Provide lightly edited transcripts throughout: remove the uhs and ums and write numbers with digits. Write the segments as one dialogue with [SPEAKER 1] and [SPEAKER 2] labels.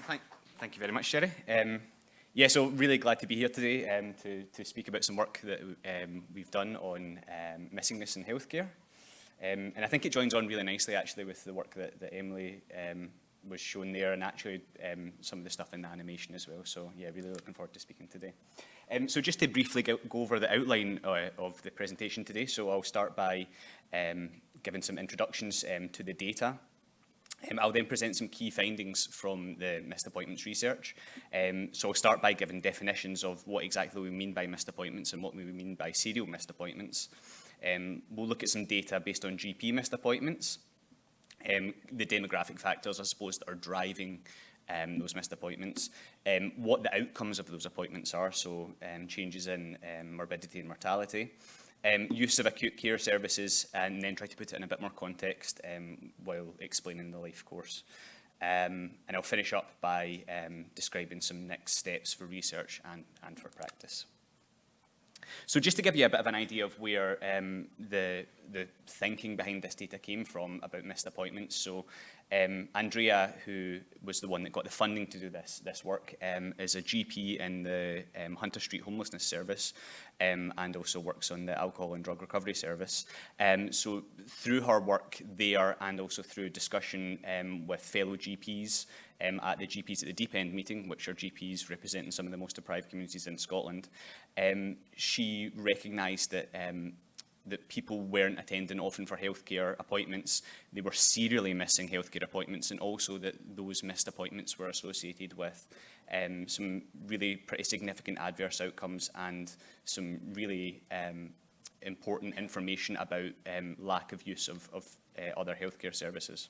[SPEAKER 1] Thank you very much, Sherry. Yeah, so really glad to be here today to speak about some work that we've done on missingness in healthcare. And I think it joins on really nicely, actually, with the work that Emily was shown there, and actually some of the stuff in the animation as well. So yeah, really looking forward to speaking today. So just to briefly go over the outline of the presentation today. So I'll start by giving some introductions to the data. I'll then present some key findings from the missed appointments research. So I'll start by giving definitions of what exactly we mean by missed appointments and what we mean by serial missed appointments. We'll look at some data based on GP missed appointments, the demographic factors, I suppose, that are driving those missed appointments, what the outcomes of those appointments are, so changes in morbidity and mortality, use of acute care services, and then try to put it in a bit more context while explaining the life course. And I'll finish up by describing some next steps for research and for practice. So just to give you a bit of an idea of where the thinking behind this data came from about missed appointments. So Andrea, who was the one that got the funding to do this work, is a GP in the Hunter Street Homelessness Service and also works on the Alcohol and Drug Recovery Service. So through her work there and also through discussion with fellow GPs at the GPs at the Deep End meeting, which are GPs representing some of the most deprived communities in Scotland, she recognised that that people weren't attending often for healthcare appointments. They were serially missing healthcare appointments, and also that those missed appointments were associated with some really pretty significant adverse outcomes and some really important information about lack of use of other healthcare services.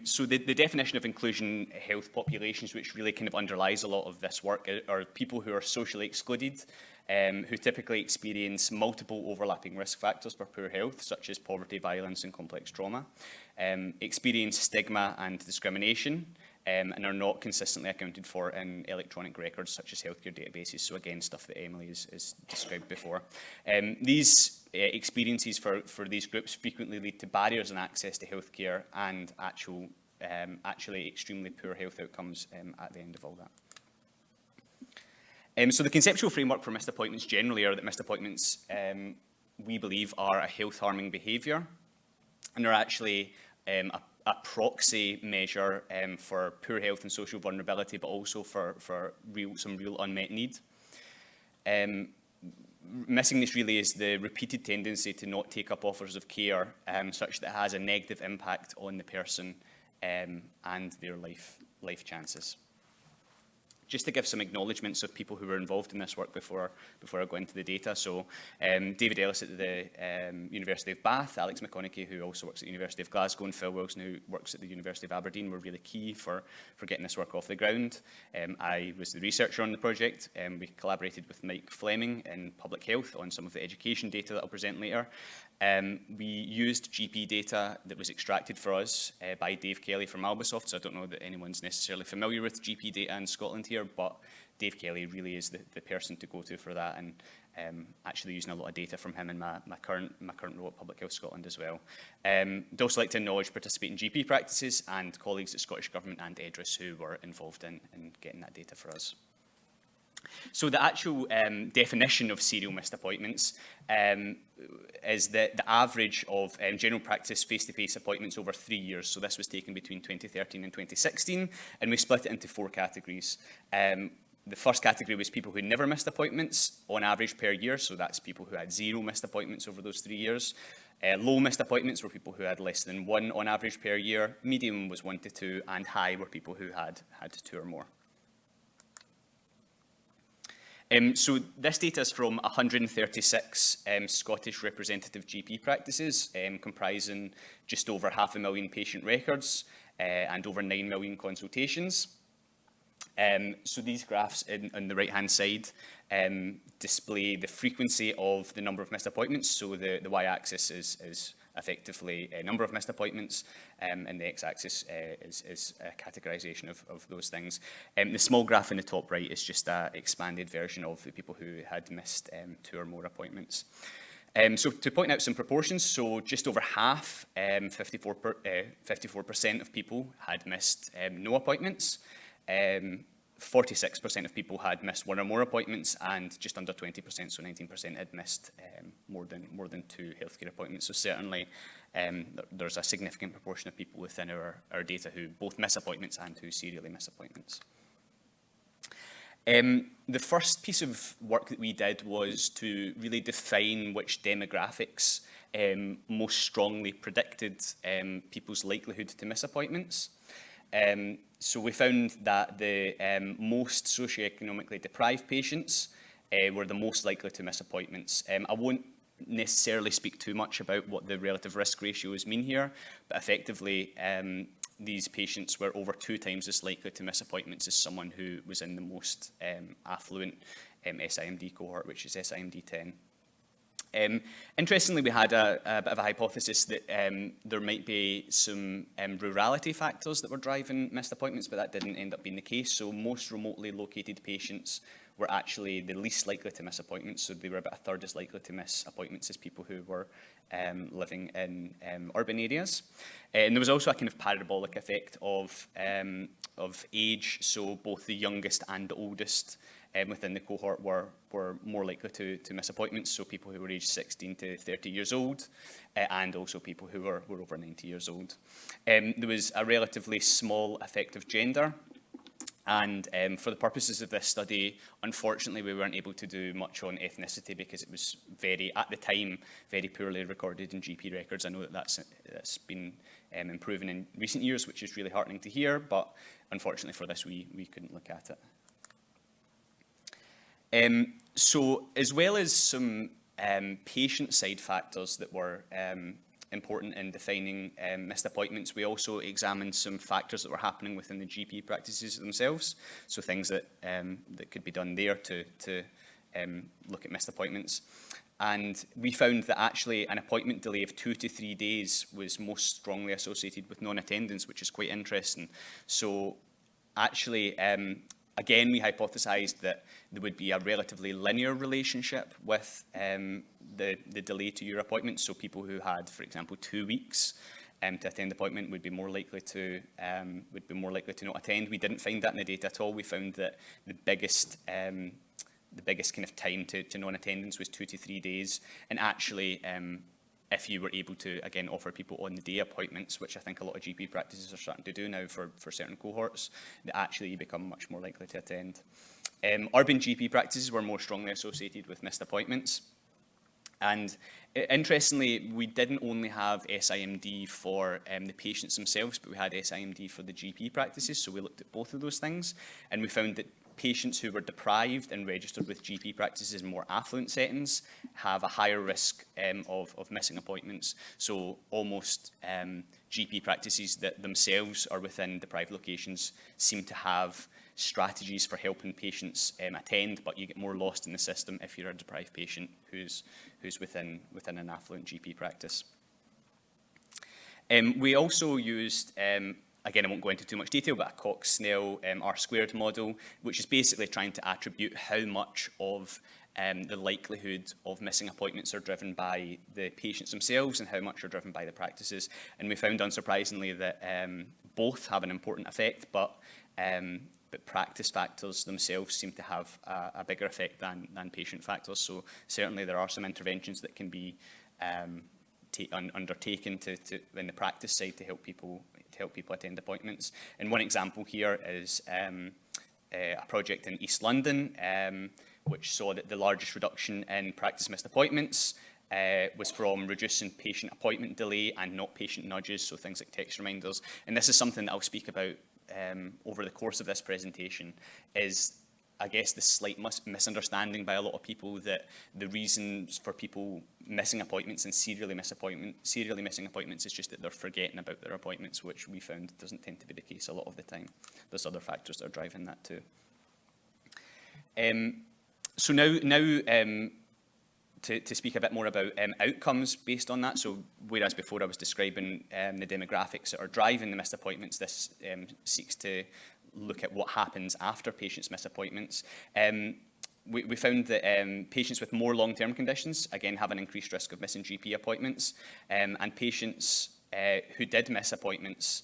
[SPEAKER 1] So the definition of inclusion health populations, which really kind of underlies a lot of this work, are people who are socially excluded, who typically experience multiple overlapping risk factors for poor health, such as poverty, violence, and complex trauma, experience stigma and discrimination, and are not consistently accounted for in electronic records, such as healthcare databases. So again, stuff that Emily has described before. These experiences for these groups frequently lead to barriers in access to healthcare and actually extremely poor health outcomes at the end of all that. So the conceptual framework for missed appointments generally are that missed appointments, we believe, are a health-harming behaviour, and are actually a proxy measure for poor health and social vulnerability, but also for some real unmet need. Missingness really is the repeated tendency to not take up offers of care such that it has a negative impact on the person and their life chances. Just to give some acknowledgements of people who were involved in this work before I go into the data. So David Ellis at the University of Bath, Alex McQueenie, who also works at the University of Glasgow, and Phil Wilson, who works at the University of Aberdeen, were really key for getting this work off the ground. I was the researcher on the project. We collaborated with Mike Fleming in public health on some of the education data that I'll present later. We used GP data that was extracted for us by Dave Kelly from Albasoft, so I don't know that anyone's necessarily familiar with GP data in Scotland here, but Dave Kelly really is the person to go to for that, and actually using a lot of data from him in my current role at Public Health Scotland as well. I'd also like to acknowledge participating GP practices and colleagues at Scottish Government and EDRIS who were involved in getting that data for us. So the actual definition of serial missed appointments is the average of general practice face-to-face appointments over 3 years. So this was taken between 2013 and 2016, and we split it into 4 categories. The first category was people who never missed appointments on average per year, so that's people who had 0 missed appointments over those 3 years. Low missed appointments were people who had less than 1 on average per year, medium was 1 to 2, and high were people who had 2 or more. So this data is from 136 Scottish representative GP practices, comprising just over 500,000 patient records and over 9 million consultations. So these graphs on the right-hand side display the frequency of the number of missed appointments. So the y-axis is effectively a number of missed appointments, and the x-axis is a categorization of those things. The small graph in the top right is just an expanded version of the people who had missed 2 or more appointments. So to point out some proportions, so just over half, 54% of people had missed no appointments. 46% of people had missed one or more appointments, and just under 20%, so 19%, had missed more than 2 healthcare appointments. So certainly there's a significant proportion of people within our data who both miss appointments and who serially miss appointments. The first piece of work that we did was to really define which demographics most strongly predicted people's likelihood to miss appointments. So we found that the most socioeconomically deprived patients were the most likely to miss appointments. I won't necessarily speak too much about what the relative risk ratios mean here, but effectively these patients were over 2 times as likely to miss appointments as someone who was in the most affluent SIMD cohort, which is SIMD 10. Interestingly, we had a bit of a hypothesis that there might be some rurality factors that were driving missed appointments, but that didn't end up being the case. So most remotely located patients were actually the least likely to miss appointments. So they were about 1/3 as likely to miss appointments as people who were living in urban areas. And there was also a kind of parabolic effect of age. So both the youngest and the oldest within the cohort were more likely to miss appointments, so people who were aged 16 to 30 years old, and also people who were over 90 years old. There was a relatively small effect of gender, and for the purposes of this study, unfortunately, we weren't able to do much on ethnicity because it was at the time, very poorly recorded in GP records. I know that that's been improving in recent years, which is really heartening to hear, but unfortunately for this, we couldn't look at it. So as well as some patient side factors that were important in defining missed appointments, we also examined some factors that were happening within the GP practices themselves. So things that could be done there to look at missed appointments. And we found that actually an appointment delay of 2 to 3 days was most strongly associated with non-attendance, which is quite interesting. So actually, again, we hypothesized that there would be a relatively linear relationship with the delay to your appointment. So people who had, for example, 2 weeks to attend the appointment would be more likely to not attend. We didn't find that in the data at all. We found that the biggest kind of time to non-attendance was 2 to 3 days. And actually, if you were able to, again, offer people on-the-day appointments, which I think a lot of GP practices are starting to do now for certain cohorts, that actually you become much more likely to attend. Urban GP practices were more strongly associated with missed appointments. And interestingly, we didn't only have SIMD for the patients themselves, but we had SIMD for the GP practices. So we looked at both of those things, and we found that patients who were deprived and registered with GP practices in more affluent settings have a higher risk of missing appointments. So almost GP practices that themselves are within deprived locations seem to have strategies for helping patients attend, but you get more lost in the system if you're a deprived patient who's within an affluent GP practice. We also used again, I won't go into too much detail, but a Cox-Snell R-squared model, which is basically trying to attribute how much of the likelihood of missing appointments are driven by the patients themselves and how much are driven by the practices. And we found, unsurprisingly, that both have an important effect, but practice factors themselves seem to have a bigger effect than patient factors. So certainly there are some interventions that can be undertaken in the practice side to help people attend appointments. And one example here is a project in East London, which saw that the largest reduction in practice missed appointments was from reducing patient appointment delay and not patient nudges, so things like text reminders. And this is something that I'll speak about over the course of this presentation, is I guess the slight misunderstanding by a lot of people that the reasons for people missing appointments and serially missing appointments is just that they're forgetting about their appointments, which we found doesn't tend to be the case a lot of the time. There's other factors that are driving that too. So now to speak a bit more about outcomes based on that. So whereas before I was describing the demographics that are driving the missed appointments, this seeks to look at what happens after patients miss appointments. we found that patients with more long-term conditions, again, have an increased risk of missing GP appointments, and patients who did miss appointments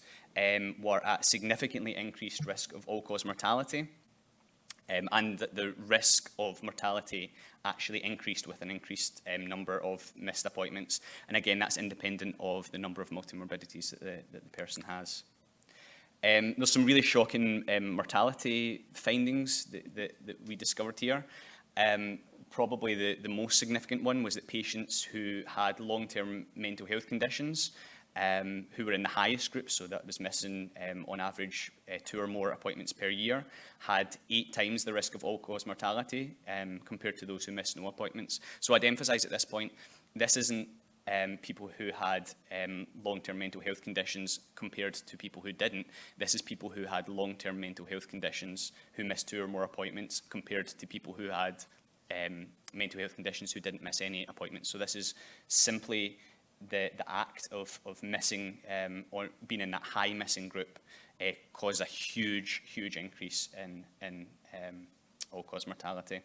[SPEAKER 1] were at significantly increased risk of all-cause mortality, and that the risk of mortality actually increased with an increased number of missed appointments. And again, that's independent of the number of multimorbidities that the person has. There's some really shocking mortality findings that we discovered here. Probably the most significant one was that patients who had long-term mental health conditions, who were in the highest group, so that was missing on average 2 or more appointments per year, had 8 times the risk of all-cause mortality compared to those who missed no appointments. So I'd emphasise at this point, this isn't people who had long-term mental health conditions compared to people who didn't. This is people who had long-term mental health conditions who missed 2 or more appointments compared to people who had mental health conditions who didn't miss any appointments. So this is simply the act of missing or being in that high missing group caused a huge increase in all-cause mortality.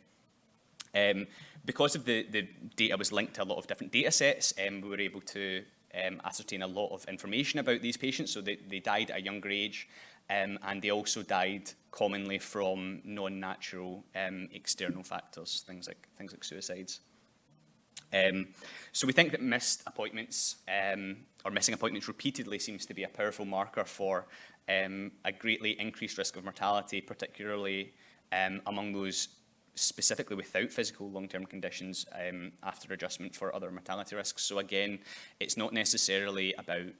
[SPEAKER 1] Because of the data was linked to a lot of different data sets, we were able to ascertain a lot of information about these patients. So they died at a younger age, and they also died commonly from non-natural external factors, things like suicides. So we think that missed appointments or missing appointments repeatedly seems to be a powerful marker for a greatly increased risk of mortality, particularly among those specifically without physical long-term conditions after adjustment for other mortality risks. So again, it's not necessarily about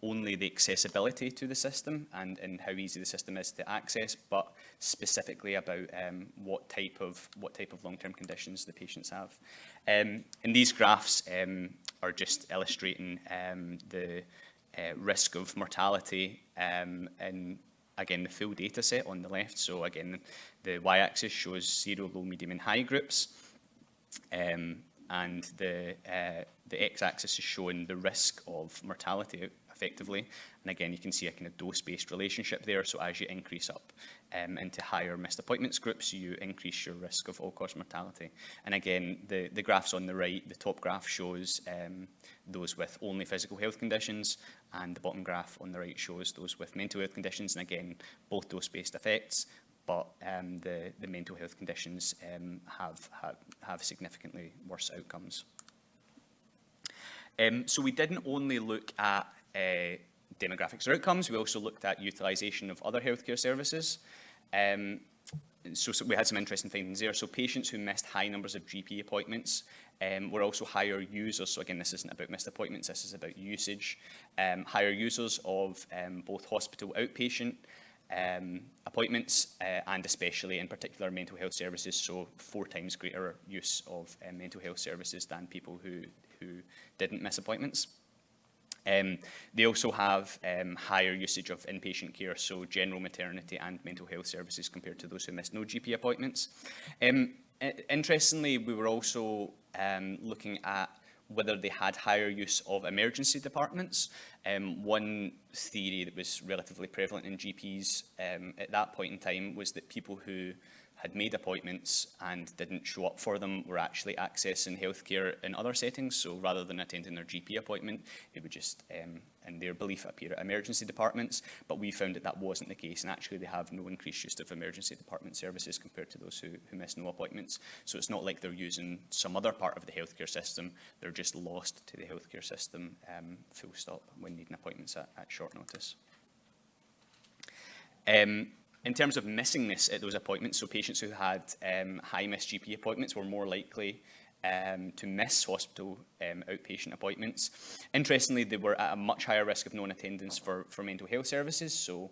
[SPEAKER 1] only the accessibility to the system and how easy the system is to access, but specifically about what type of long-term conditions the patients have. And these graphs are just illustrating the risk of mortality and again, the full data set on the left. So again, the y-axis shows 0, low, medium, and high groups. And the x-axis is showing the risk of mortality effectively. And again, you can see a kind of dose-based relationship there. So as you increase up into higher missed appointments groups, you increase your risk of all-cause mortality. And again, the graphs on the right, the top graph shows those with only physical health conditions, and the bottom graph on the right shows those with mental health conditions. And again, both dose-based effects, but the mental health conditions have significantly worse outcomes. So we didn't only look at demographics or outcomes, we also looked at utilisation of other healthcare services. So we had some interesting findings there. So patients who missed high numbers of GP appointments were also higher users. So again, this isn't about missed appointments, this is about usage. Higher users of both hospital outpatient appointments and especially in particular mental health services, so 4 times greater use of mental health services than people who didn't miss appointments. They also have higher usage of inpatient care, so general maternity and mental health services compared to those who missed no GP appointments. Interestingly, we were also looking at whether they had higher use of emergency departments. One theory that was relatively prevalent in GPs at that point in time was that people who had made appointments and didn't show up for them were actually accessing healthcare in other settings. So rather than attending their GP appointment, it would just, in their belief, appear at emergency departments. But we found that wasn't the case, and actually they have no increased use of emergency department services compared to those who miss no appointments. So it's not like they're using some other part of the healthcare system, they're just lost to the healthcare system, full stop, when needing appointments at short notice. In terms of missingness at those appointments, so patients who had high missed GP appointments were more likely to miss hospital outpatient appointments. Interestingly, they were at a much higher risk of non-attendance for mental health services, so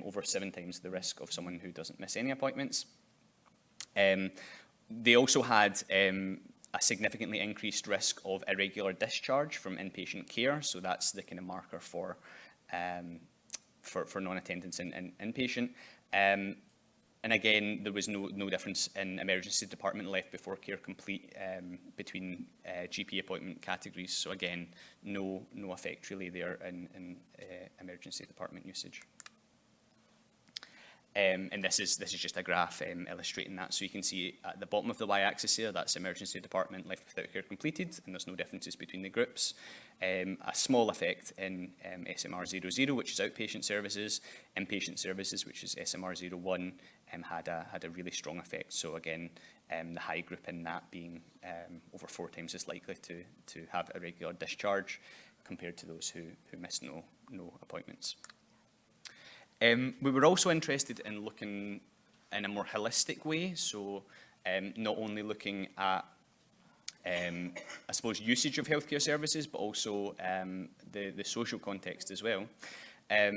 [SPEAKER 1] over 7 times the risk of someone who doesn't miss any appointments. They also had a significantly increased risk of irregular discharge from inpatient care, so that's the kind of marker for non-attendance in inpatient. And again, there was no difference in emergency department left before care complete between GP appointment categories. So again, no effect really there in emergency department usage. And this is just a graph illustrating that. So you can see at the bottom of the y-axis here, that's emergency department life without care completed, and there's no differences between the groups. A small effect in SMR 00, which is outpatient services. Inpatient services, which is SMR 01, had a really strong effect. So again, the high group in that being over 4 times as likely to have a regular discharge compared to those who miss no appointments. We were also interested in looking in a more holistic way, so not only looking at, I suppose, usage of healthcare services, but also the social context as well.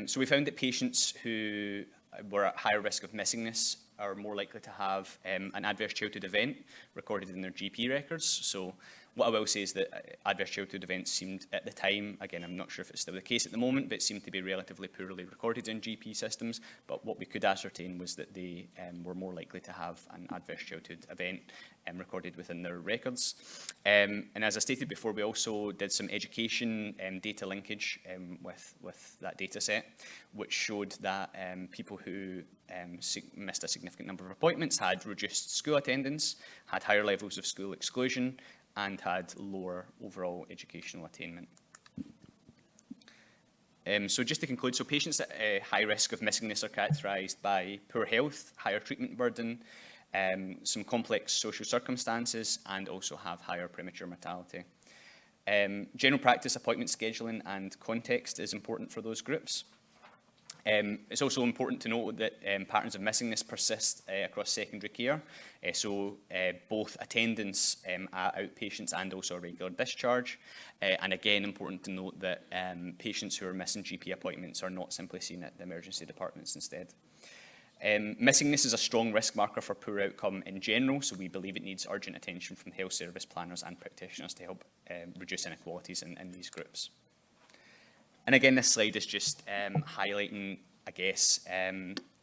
[SPEAKER 1] So we found that patients who were at higher risk of missingness are more likely to have an adverse childhood event recorded in their GP records. So what I will say is that adverse childhood events seemed at the time, again, I'm not sure if it's still the case at the moment, but it seemed to be relatively poorly recorded in GP systems. But what we could ascertain was that they were more likely to have an adverse childhood event recorded within their records. And as I stated before, we also did some education data linkage with that data set, which showed that people who missed a significant number of appointments had reduced school attendance, had higher levels of school exclusion, and had lower overall educational attainment. So just to conclude, so patients at high risk of missingness are characterised by poor health, higher treatment burden, some complex social circumstances, and also have higher premature mortality. General practice appointment scheduling and context is important for those groups. It's also important to note that patterns of missingness persist across secondary care, so both attendance at outpatients and also regular discharge. And again, important to note that patients who are missing GP appointments are not simply seen at the emergency departments instead. Missingness is a strong risk marker for poor outcome in general, so we believe it needs urgent attention from health service planners and practitioners to help reduce inequalities in these groups. And again, this slide is just highlighting, I guess,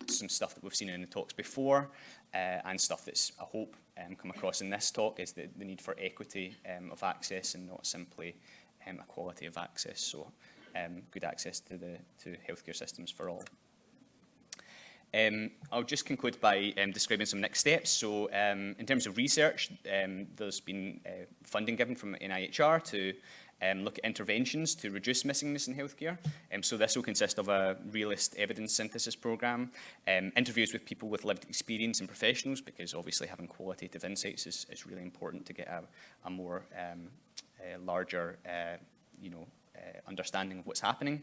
[SPEAKER 1] some stuff that we've seen in the talks before, and stuff that's, I hope, come across in this talk is the need for equity of access and not simply equality of access. So good access to healthcare systems for all. I'll just conclude by describing some next steps. So in terms of research, there's been funding given from NIHR to look at interventions to reduce missingness in healthcare. So this will consist of a realist evidence synthesis programme, interviews with people with lived experience and professionals, because obviously having qualitative insights is really important to get a more larger understanding of what's happening,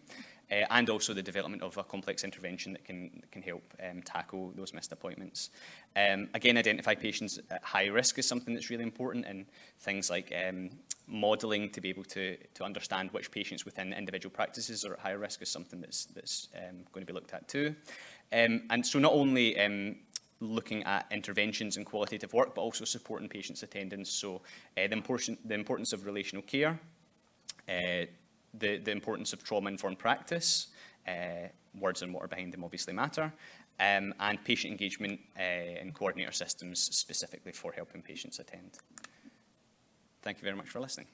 [SPEAKER 1] and also the development of a complex intervention that can help tackle those missed appointments. Again, identify patients at high risk is something that's really important, and things like modelling to be able to understand which patients within individual practices are at higher risk is something that's going to be looked at too. And so not only looking at interventions and qualitative work, but also supporting patients' attendance. So the importance of relational care, the importance of trauma-informed practice, words and what are behind them obviously matter, and patient engagement and coordinator systems specifically for helping patients attend. Thank you very much for listening.